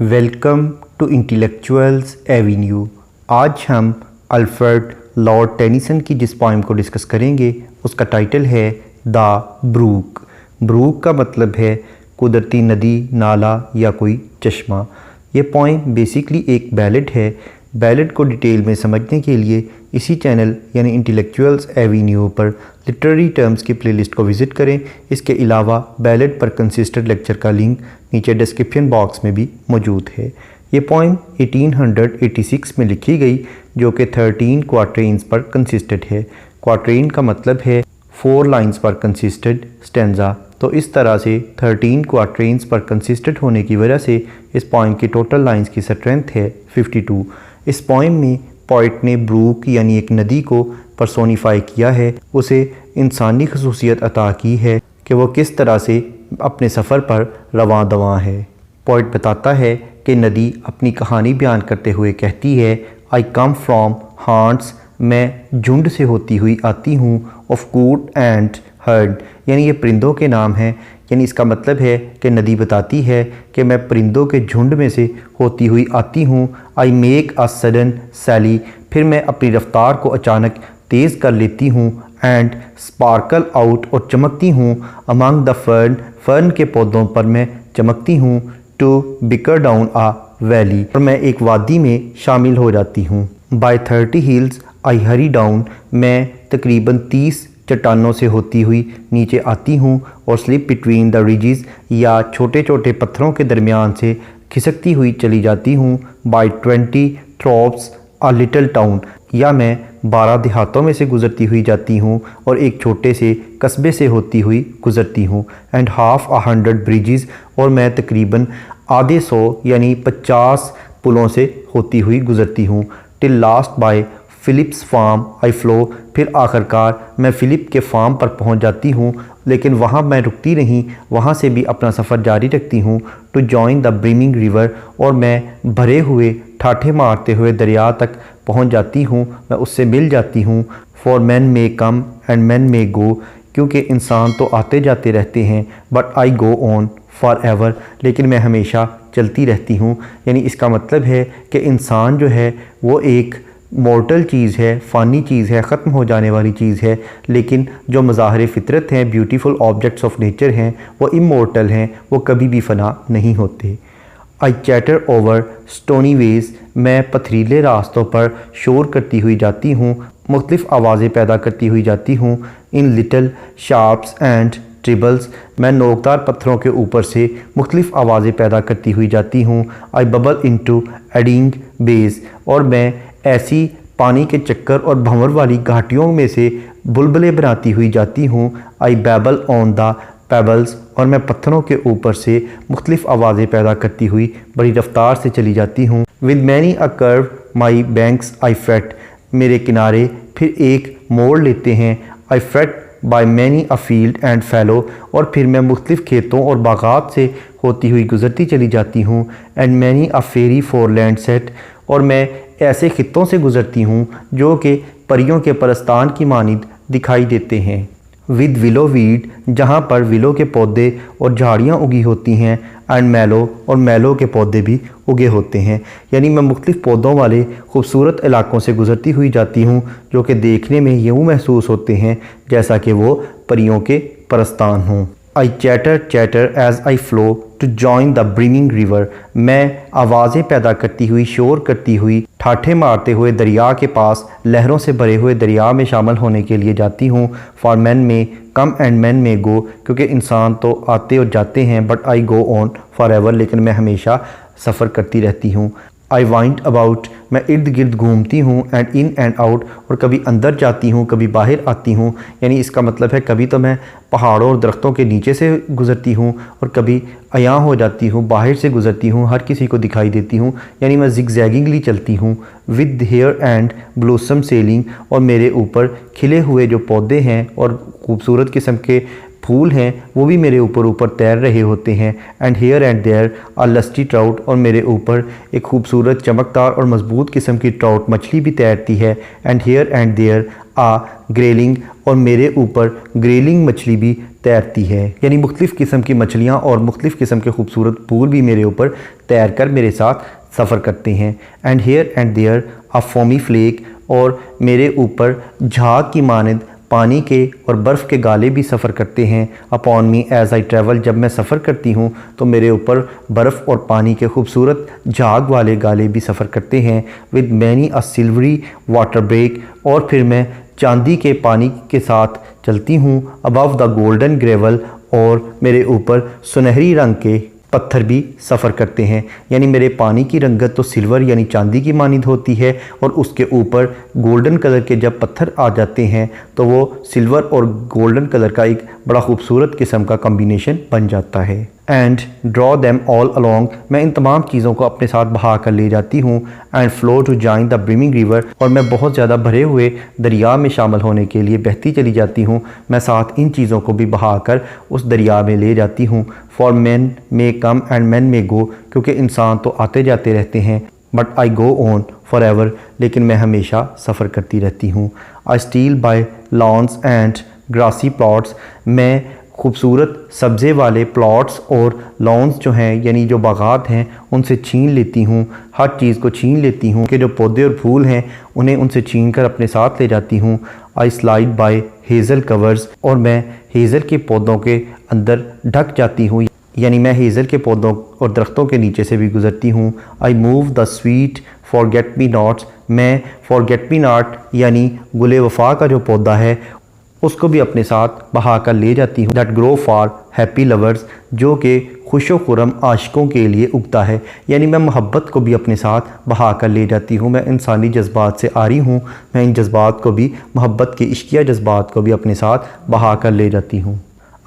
Welcome to intellectuals Avenue. आज हम Alfred Lord Tennyson की जिस पोइम को डिस्कस करेंगे उसका टाइटल है द ब्रूक। ब्रूक का मतलब है कुदरती नदी, नाला या कोई चश्मा। ये पोइम बेसिकली एक बैलेड है। बैलेड को डिटेल में समझने के लिए इसी चैनल यानी इंटेलेक्चुअल्स एवेन्यू पर लिटरेरी टर्म्स की प्लेलिस्ट को विज़िट करें। इसके अलावा बैलेड पर कंसिस्टेंट लेक्चर का लिंक नीचे डिस्क्रिप्शन बॉक्स में भी मौजूद है। ये पोइम 1886 में लिखी गई जो कि 13 क्वार्टरेन्स पर कंसिस्टेड है। क्वार्टरेन का मतलब है 4 लाइन्स पर कंसिस्टेड स्टेंजा। तो इस तरह से 13 क्वार्टरेन्स पर कंसिस्टेड होने की वजह से इस पोइम की टोटल लाइन्स की स्ट्रेंथ है 52। इस पोइम में पोइट ने ब्रूक यानी एक नदी को पर्सोनीफाई किया है, उसे इंसानी खसूसियत अता की है कि वो किस तरह से अपने सफ़र पर रवां दवां है। पोइट बताता है कि नदी अपनी कहानी बयान करते हुए कहती है, आई कम फ्रॉम हांट्स, मैं झुंड से होती हुई आती हूँ, ऑफ कूट एंड हर्ड, यानी ये परिंदों के नाम हैं। यानी इसका मतलब है कि नदी बताती है कि मैं परिंदों के झुंड में से होती हुई आती हूँ। आई मेक अ सडन सैली, फिर मैं अपनी रफ्तार को अचानक तेज़ कर लेती हूँ। एंड स्पार्कल आउट, और चमकती हूँ। अमंग द फर्न, फर्न के पौधों पर मैं चमकती हूँ। To bicker down a valley, और मैं एक वादी में शामिल हो जाती हूँ। By 30 hills I hurry down, मैं तकरीबन 30 चट्टानों से होती हुई नीचे आती हूँ। और स्लिप बिटवीन द रिजेस, या छोटे छोटे पत्थरों के दरमियान से खिसकती हुई चली जाती हूँ। By 20 thorps a little town, या मैं 12 देहातों में से गुज़रती हुई जाती हूँ और एक छोटे से कस्बे से होती हुई गुज़रती हूँ। एंड हाफ 100 ब्रिजेस, और मैं तकरीबन आधे 100 यानी 50 पुलों से होती हुई गुज़रती हूँ। Till last by Philip's farm I flow, फिर आखिरकार मैं फ़िलिप के फार्म पर पहुंच जाती हूं, लेकिन वहां मैं रुकती नहीं, वहां से भी अपना सफ़र जारी रखती हूं। To join the brimming river, और मैं भरे हुए ठाठे मारते हुए दरिया तक पहुंच जाती हूं, मैं उससे मिल जाती हूं। For man may come and man may go, क्योंकि इंसान तो आते जाते रहते हैं, but I go on for ever, लेकिन मैं हमेशा चलती रहती हूँ। यानी इसका मतलब है कि इंसान जो है वो एक मॉर्टल चीज़ है, फ़ानी चीज़ है, ख़त्म हो जाने वाली चीज़ है, लेकिन जो मज़ाहिर फ़ितरत हैं, ब्यूटीफुल ऑब्जेक्ट्स ऑफ नेचर हैं, वो इमॉर्टल हैं, वो कभी भी फ़ना नहीं होते। आई चैटर ओवर स्टोनी वेज, मैं पथरीले रास्तों पर शोर करती हुई जाती हूँ, मुख्तलिफ़ आवाज़ें पैदा करती हुई जाती हूँ। इन लिटल शार्प्स एंड ट्रिबल्स, मैं नोकदार पत्थरों के ऊपर से मुख्तलिफ़ आवाज़ें पैदा करती हुई जाती हूँ। आई बबल इंटू एडिंग बेस, और मैं ऐसी पानी के चक्कर और भंवर वाली घाटियों में से बुलबुलें बनाती हुई जाती हूँ। आई बैबल ऑन द पेबल्स, और मैं पत्थरों के ऊपर से मुख्तलिफ़ आवाज़ें पैदा करती हुई बड़ी रफ्तार से चली जाती हूँ। With many a curve my banks I fret, मेरे किनारे फिर एक मोड़ लेते हैं। I fret by many a field and fallow, और फिर मैं मुख्तलिफ़ खेतों और बागात से होती हुई गुज़रती चली जाती हूँ। And many a fairy foreland set, और मैं ऐसे खित्तों से गुज़रती हूँ जो कि परियों के परस्तान की मानिंद दिखाई देते हैं। विद विलो वीड, जहाँ पर विलो के पौधे और झाड़ियाँ उगी होती हैं। एंड मैलो, और मैलो के पौधे भी उगे होते हैं। यानी मैं मुख्तलिफ़ पौधों वाले खूबसूरत इलाकों से गुज़रती हुई जाती हूँ जो कि देखने में यूँ महसूस होते हैं जैसा कि वो परियों के परस्तान हों। I chatter chatter as I flow to join the brimming river, मैं आवाज़ें पैदा करती हुई, शोर करती हुई, ठाठे मारते हुए दरिया के पास लहरों से भरे हुए दरिया में शामिल होने के लिए जाती हूँ। फॉर मैन में कम एंड मैन में गो, क्योंकि इंसान तो आते और जाते हैं, but I go on for ever, लेकिन मैं हमेशा सफ़र करती रहती हूँ। आई वाइंड अबाउट, मैं इर्द गिर्द घूमती हूँ। एंड इन एंड आउट, और कभी अंदर जाती हूँ, कभी बाहर आती हूँ। यानी इसका मतलब है कभी तो मैं पहाड़ों और दरख्तों के नीचे से गुज़रती हूँ और कभी अयां हो जाती हूँ, बाहर से गुज़रती हूँ, हर किसी को दिखाई देती हूँ। यानी मैं जिगजैगिंगली चलती हूँ। With here and blossom sailing, और मेरे ऊपर खिले हुए जो पौधे हैं और खूबसूरत किस्म के फूल हैं वो भी मेरे ऊपर तैर रहे होते हैं। And here and there a lusty trout, और मेरे ऊपर एक खूबसूरत चमकदार और मजबूत किस्म की ट्राउट मछली भी तैरती है। And here and there a grayling, और मेरे ऊपर ग्रेलिंग मछली भी तैरती है, यानी मुख्तलिफ़ किस्म की मछलियाँ और मुख्तलिफ़ किस्म के खूबसूरत फूल भी मेरे ऊपर तैर कर मेरे साथ सफ़र करते हैं। And here and there a foamy flake, और मेरे ऊपर झाग की मानद पानी के और बर्फ़ के गाले भी सफ़र करते हैं। Upon me as I travel, जब मैं सफ़र करती हूँ तो मेरे ऊपर बर्फ़ और पानी के खूबसूरत झाग वाले गाले भी सफ़र करते हैं। With many a silvery waterbreak, और फिर मैं चांदी के पानी के साथ चलती हूँ। अबव द गोल्डन ग्रेवल, और मेरे ऊपर सुनहरी रंग के पत्थर भी सफ़र करते हैं, यानी मेरे पानी की रंगत तो सिल्वर यानी चांदी की मानिंद होती है, और उसके ऊपर गोल्डन कलर के जब पत्थर आ जाते हैं तो वो सिल्वर और गोल्डन कलर का एक बड़ा खूबसूरत किस्म का कॉम्बिनेशन बन जाता है। And draw them all along, मैं इन तमाम चीज़ों को अपने साथ बहा कर ले जाती हूँ। And flow to join the brimming river, और मैं बहुत ज़्यादा भरे हुए दरिया में शामिल होने के लिए बहती चली जाती हूँ। मैं साथ इन चीज़ों को भी बहा कर उस दरिया में ले जाती हूँ। For man may come and man may go, क्योंकि इंसान तो आते जाते रहते हैं, but I go on for ever, लेकिन मैं हमेशा सफ़र करती रहती हूँ। I steal by lawns and grassy plots, मैं खूबसूरत सब्ज़े वाले प्लॉट्स और लॉन्स जो हैं यानी जो बागात हैं उनसे छीन लेती हूँ। हर चीज़ को छीन लेती हूँ कि जो पौधे और फूल हैं उन्हें उनसे छीन कर अपने साथ ले जाती हूँ। आई स्लाइड बाय हेज़ल कवर्स, और मैं हेज़ल के पौधों के अंदर ढक जाती हूँ, यानी मैं हेज़ल के पौधों और दरख्तों के नीचे से भी गुज़रती हूँ। I move the sweet forget me nots, मैं फॉरगेट मी नॉट यानी गुले वफ़ा का जो पौधा है उसको भी अपने साथ बहा कर ले जाती हूँ। That grow for happy lovers, जो कि खुशो खुरम आशिकों के लिए उगता है, यानी मैं मोहब्बत को भी अपने साथ बहा कर ले जाती हूँ। मैं इंसानी जज्बात से आ रही हूँ, मैं इन जज्बात को भी, मोहब्बत के इश्किया जज्बात को भी अपने साथ बहा कर ले जाती हूँ।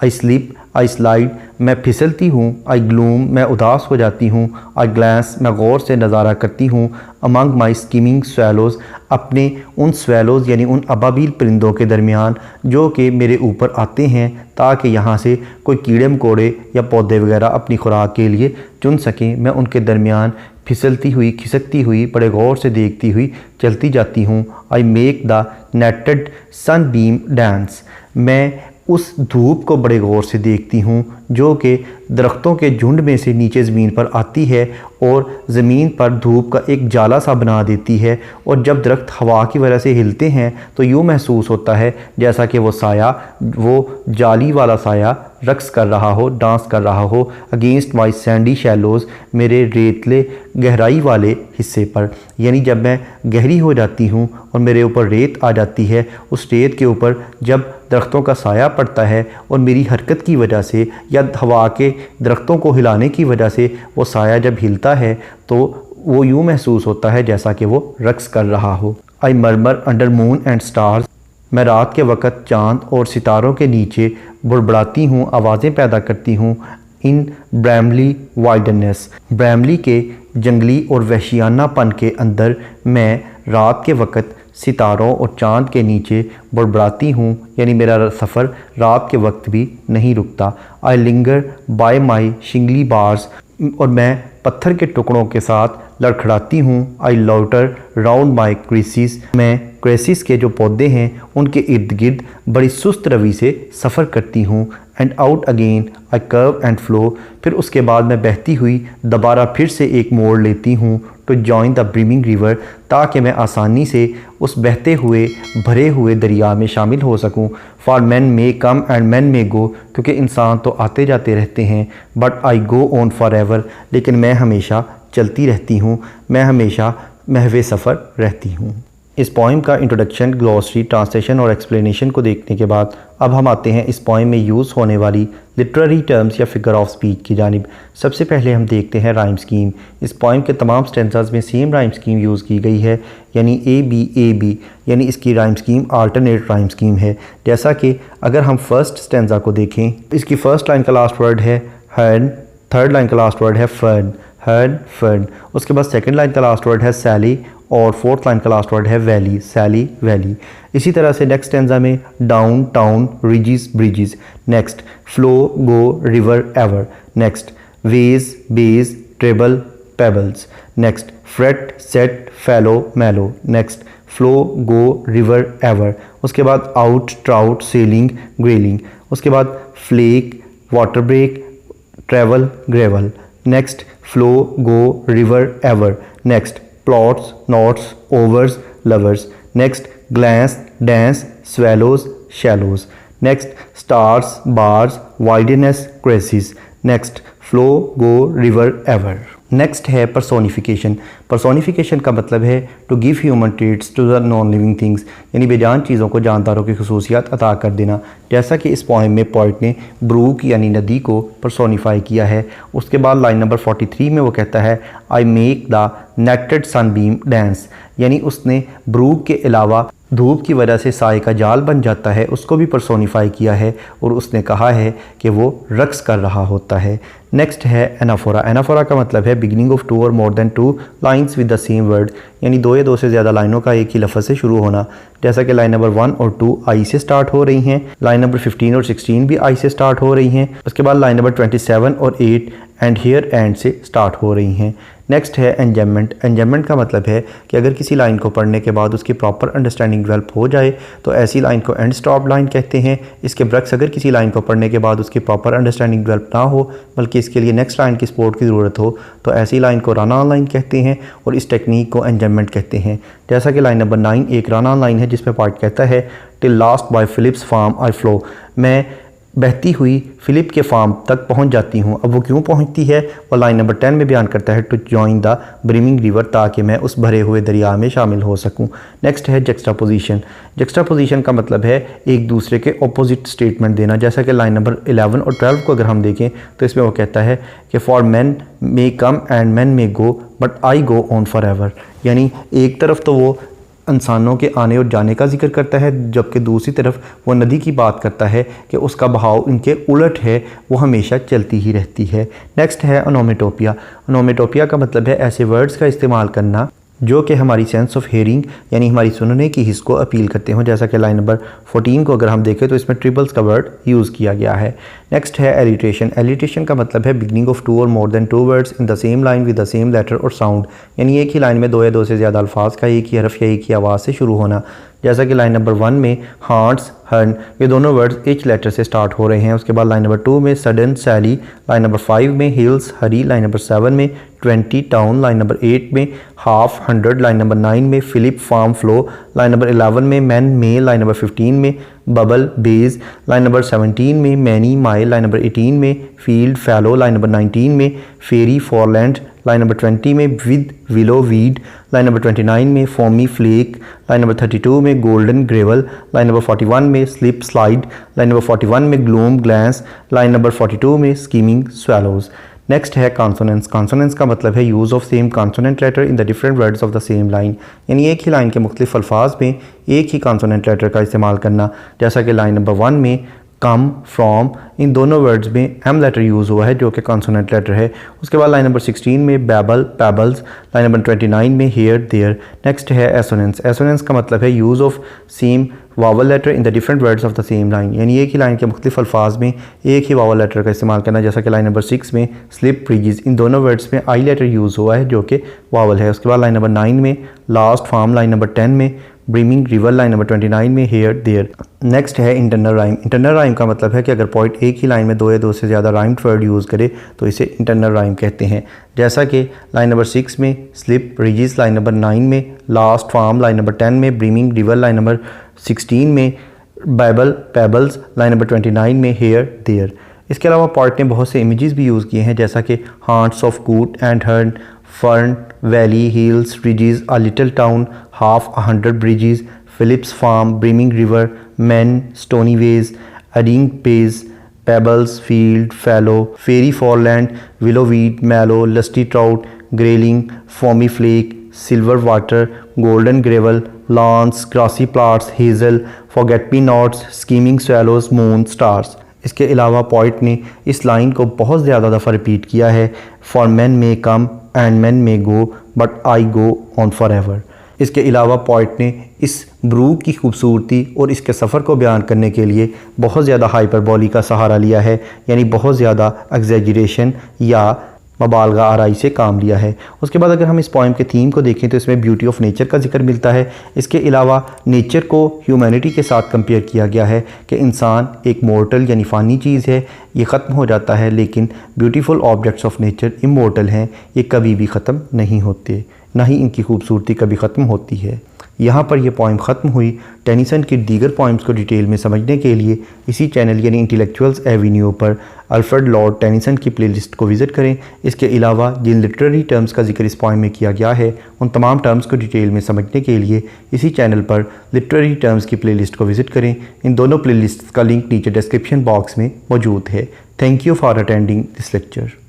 आई स्लिप आई स्लाइड, मैं फिसलती हूँ। आई ग्लूम, मैं उदास हो जाती हूँ। आई ग्लैंस, मैं गौर से नज़ारा करती हूँ। अमंग माई स्कीमिंग स्वैलोज़, अपने उन स्वैलोज़ यानी उन अबाबील परिंदों के दरमियान जो कि मेरे ऊपर आते हैं ताकि यहाँ से कोई कीड़े मकोड़े या पौधे वगैरह अपनी खुराक के लिए चुन सकें। मैं उनके दरमियान फिसलती हुई खिसकती हुई बड़े गौर से देखती हुई चलती जाती हूँ। I make the netted sunbeam dance, मैं उस धूप को बड़े गौर से देखती हूँ जो कि दरख्तों के झुंड में से नीचे ज़मीन पर आती है और ज़मीन पर धूप का एक जाला सा बना देती है, और जब दरख्त हवा की वजह से हिलते हैं तो यूँ महसूस होता है जैसा कि वो साया, वो जाली वाला साया रक्स कर रहा हो, डांस कर रहा हो अगेंस्ट माई सैंडी शैलोज़, मेरे रेतले गहराई वाले हिस्से पर। यानी जब मैं गहरी हो जाती हूँ और मेरे ऊपर रेत आ जाती है, उस रेत के ऊपर जब दरख्तों का साया पड़ता है और मेरी हरकत की वजह से या हवा के दरख्तों को हिलाने की वजह से वो साया जब हिलता है तो वो यूँ महसूस होता है जैसा कि वो रक्स कर रहा हो। आई मरमर अंडर मून एंड स्टार्स, मैं रात के वक़्त चाँद और सितारों के नीचे बुड़बड़ाती हूँ, आवाज़ें पैदा करती हूँ। इन ब्रैमली वाइडनेस, ब्रैमली के जंगली और वहशियानापन के अंदर मैं रात के वक़्त सितारों और चाँद के नीचे बुड़बड़ाती हूँ, यानी मेरा सफ़र रात के वक्त भी नहीं रुकता। आई लिंगर बाय माई शिंगली बार्स, और मैं पत्थर के टुकड़ों के साथ लड़खड़ाती हूँ। आई लॉटर राउंड माई क्रेसिस, मैं क्रेसिस के जो पौधे हैं उनके इर्द गिर्द बड़ी सुस्त रवि से सफ़र करती हूँ। And out again I curve and flow, फिर उसके बाद मैं बहती हुई दोबारा फिर से एक मोड़ लेती हूँ to join the brimming river, ताकि मैं आसानी से उस बहते हुए भरे हुए दरिया में शामिल हो सकूं। For man may come and man may go, क्योंकि इंसान तो आते जाते रहते हैं, but I go on for ever, लेकिन मैं हमेशा चलती रहती हूँ, मैं हमेशा महवे सफ़र रहती हूँ। इस पोइम का इंट्रोडक्शन, ग्लॉसरी, ट्रांसलेशन और एक्सप्लेनेशन को देखने के बाद अब हम आते हैं इस पोइम में यूज़ होने वाली लिटरेरी टर्म्स या फिगर ऑफ स्पीच की जानिब। सबसे पहले हम देखते हैं राइम स्कीम। इस पोइम के तमाम स्टेंजाज में सेम राइम स्कीम यूज़ की गई है, यानी ए बी, यानी इसकी rhyme scheme alternate rhyme scheme है। जैसा कि अगर हम फर्स्ट स्टेंजा को देखें, इसकी फर्स्ट लाइन का लास्ट वर्ड है हर्न, थर्ड लाइन का लास्ट वर्ड है फर्न, हर्न फर्न। उसके बाद सेकेंड लाइन का लास्ट वर्ड है सैली और फोर्थ लाइन का लास्ट वर्ड है वैली, सैली वैली। इसी तरह से नेक्स्ट स्टेंजा में down town ridges bridges, next flow go river ever, next ways bays trebles pebbles, next fret set fallow mallow, next flow go river ever. उसके बाद out trout sailing grayling. उसके बाद flake, waterbreak, travel, gravel. Next flow, go, river, ever. Next plots, knots, covers, lovers. Next glance, dance, swallows, shallows. Next stars, bars, wildernesses, cresses. Next flow, go, river, ever. Next है personification. Personification का मतलब है to give human traits to the non living things, यानी बेजान चीज़ों को जानदारों की खसूसियात अता कर देना। जैसा कि इस पोएम में पोइट ने ब्रूक यानी नदी को पर्सोनीफाई किया है। उसके बाद लाइन नंबर 43 में वो कहता है I make the netted sunbeam dance, यानी उसने ब्रूक के अलावा धूप की वजह से साए का जाल बन जाता है उसको भी पर्सोनीफाई किया है और उसने कहा है कि वो रक्स कर रहा होता है। नेक्स्ट है एनाफोरा। एनाफोरा का मतलब है beginning of 2 or more than 2 lines with the same word, यानी 2 या 2 से ज़्यादा लाइनों का एक ही लफ्ज़ से शुरू होना। जैसा कि लाइन नंबर 1 और 2 आई से स्टार्ट हो रही हैं, लाइन नंबर 15 और 16 भी आई से स्टार्ट हो रही हैं। उसके बाद लाइन नंबर 27 और 8 एंड हियर एंड से स्टार्ट हो रही हैं। नेक्स्ट है एंजम्मेंट। एंजम्मेंट का मतलब है कि अगर किसी लाइन को पढ़ने के बाद उसकी प्रॉपर अंडरस्टैंडिंग डेवलप हो जाए तो ऐसी लाइन को एंड स्टॉप लाइन कहते हैं। इसके बरक्स अगर किसी लाइन को पढ़ने के बाद उसकी प्रॉपर अंडरस्टैंडिंग डेवलप ना हो बल्कि इसके लिए नेक्स्ट लाइन की सपोर्ट की ज़रूरत हो तो ऐसी लाइन को रन ऑन लाइन कहते हैं और इस टेक्निक को एंजम्मेंट कहते हैं। जैसा कि लाइन नंबर 9 एक रन ऑन लाइन है जिसमें पार्ट कहता है till last by Philip's farm I flow, मैं बहती हुई फिलिप के फार्म तक पहुंच जाती हूं। अब वो क्यों पहुंचती है वो लाइन नंबर 10 में बयान करता है to join the brimming river, ताकि मैं उस भरे हुए दरिया में शामिल हो सकूं। नेक्स्ट है जक्स्टापोजिशन। जक्स्टापोजिशन का मतलब है एक दूसरे के ऑपोजिट स्टेटमेंट देना। जैसा कि लाइन नंबर 11 और 12 को अगर हम देखें तो इसमें वो कहता है कि for man may come and man may go but I go on for ever, यानी एक तरफ तो वो इंसानों के आने और जाने का जिक्र करता है जबकि दूसरी तरफ वो नदी की बात करता है कि उसका बहाव इनके उलट है, वो हमेशा चलती ही रहती है। नेक्स्ट है ओनोमेटोपिया। ओनोमेटोपिया का मतलब है ऐसे वर्ड्स का इस्तेमाल करना जो कि हमारी सेंस ऑफ हेयरिंग यानी हमारी सुनने की हिस्स को अपील करते हों। जैसा कि लाइन नंबर 14 को अगर हम देखें तो इसमें ट्रिपल्स का वर्ड यूज़ किया गया है। नेक्स्ट है एलिट्रेशन। एलिट्रेशन का मतलब है beginning of 2 or more than 2 words in the same line with the same letter or sound, यानी एक ही लाइन में 2 या 2 से ज़्यादा अल्फाज का एक ही हरफ या एक ही आवाज़ से शुरू होना। जैसा कि लाइन नंबर 1 में हार्ट्स, हर्न, ये दोनों वर्ड्स एच लेटर से स्टार्ट हो रहे हैं। उसके बाद लाइन नंबर 2 में सडन, सैली, लाइन नंबर 5 में हिल्स, हरी, लाइन नंबर 7 में 20, टाउन, लाइन नंबर 8 में हाफ, 100, लाइन नंबर 9 में Philip, farm, flow, line number 11 में मैन, मे, लाइन नंबर 15 में बबल, बेज, लाइन नंबर 17 में मैनी, माइल, लाइन नंबर 18 में फील्ड, फैलो, line number 19 में फेरी, फॉरलैंड, line number 20 में with, willow, weed, line number 29 में foamy, flake, line number 32 में golden, gravel, line number 41 में slip, slide, line number 41 में gloom, glans, line number 42 में skimming, swallows. Next है consonants. Consonants का मतलब है use of same consonant letter in the different words of the same line, यानी एक ही लाइन के मुख्तलिफ अल्फाज में एक ही कॉन्सोनेंट लेटर का इस्तेमाल करना। जैसा कि लाइन नंबर 1 में कम, फ्रॉम, इन दोनों वर्ड्स में एम लेटर यूज़ हुआ है जो कि कॉन्सोनेंट लेटर है। उसके बाद लाइन नंबर 16 में बैबल, पैबल्स, लाइन नंबर 29 में हेयर, देयर। नेक्स्ट है एसोनेंस। एसोनेंस का मतलब है use of same vowel letter in the different words of the same line, यानी एक ही लाइन के मुख्तलिफ अल्फाज में एक ही वावल लेटर का इस्तेमाल करना। जैसा कि लाइन नंबर 6 में स्लिप, ब्रिजेस, इन दोनों वर्ड्स में आई लेटर यूज़ हुआ है जो कि वावल है। उसके बाद लाइन नंबर 9 में लास्ट, फार्म, लाइन नंबर 10 में ब्रिमिंग, रिवर, लाइन नंबर 29 में हेयर, देयर। नेक्स्ट है इंटरनल राइम। इंटरनल राइम का मतलब है कि अगर पोइट एक ही लाइन में 2 या 2 से ज़्यादा राइम्ड वर्ड यूज़ करे तो इसे इंटरनल राइम कहते हैं। जैसा कि लाइन नंबर 6 में स्लिप, ब्रिजेस, लाइन नंबर 9 में लास्ट, फार्म, लाइन नंबर 10 में ब्रिमिंग, रिवर, लाइन नंबर 16 में बाइबल, पेबल्स, लाइन नंबर 29 में हेयर, देयर। इसके अलावा पोइट ने बहुत से इमेजेस भी यूज़ किए हैं जैसा कि haunts of coot and hern, fern, valley, hills, ridges, a little town, half, 100 bridges, Philip's farm, brimming river, men, stony ways, eddying bays, pebbles, field, fallow, fairy, foreland, willow weed, mallow, lusty trout, grayling, foamy flake, silver water, golden gravel, lawns, grassy plots, hazel, forget me nots, skimming swallows, moon, stars. इसके अलावा poet ने इस line को बहुत ज़्यादा दफ़ा repeat किया है, for man may come and man may go but I go on for ever. इसके अलावा पोइट ने इस ब्रूक की खूबसूरती और इसके सफ़र को बयान करने के लिए बहुत ज़्यादा हाइपरबोली का सहारा लिया है, यानी बहुत ज़्यादा एग्जैजरेशन या मबालगा आराई से काम लिया है। उसके बाद अगर हम इस पोइम के थीम को देखें तो इसमें ब्यूटी ऑफ नेचर का जिक्र मिलता है। इसके अलावा नेचर को ह्यूमैनिटी के साथ कंपेयर किया गया है कि इंसान एक मोर्टल यानी फ़ानी चीज़ है, ये ख़त्म हो जाता है, लेकिन beautiful objects of nature immortal हैं, ये कभी भी ख़त्म नहीं होते, ना ही इनकी खूबसूरती कभी ख़त्म होती है। यहाँ पर यह पोइम ख़त्म हुई। टेनिसन की दीगर पोइम्स को डिटेल में समझने के लिए इसी चैनल यानी इंटेलेक्चुअल्स एवेन्यू पर अल्फ्रेड लॉर्ड टेनिसन की प्लेलिस्ट को विज़िट करें। इसके अलावा जिन लिटरेरी टर्म्स का जिक्र इस पोइम में किया गया है उन तमाम टर्म्स को डिटेल में समझने के लिए इसी चैनल पर लिटरेरी टर्म्स की प्लेलिस्ट को विज़िट करें। इन दोनों प्लेलिस्ट का लिंक नीचे डिस्क्रिप्शन बॉक्स में मौजूद है। Thank you for attending this lecture.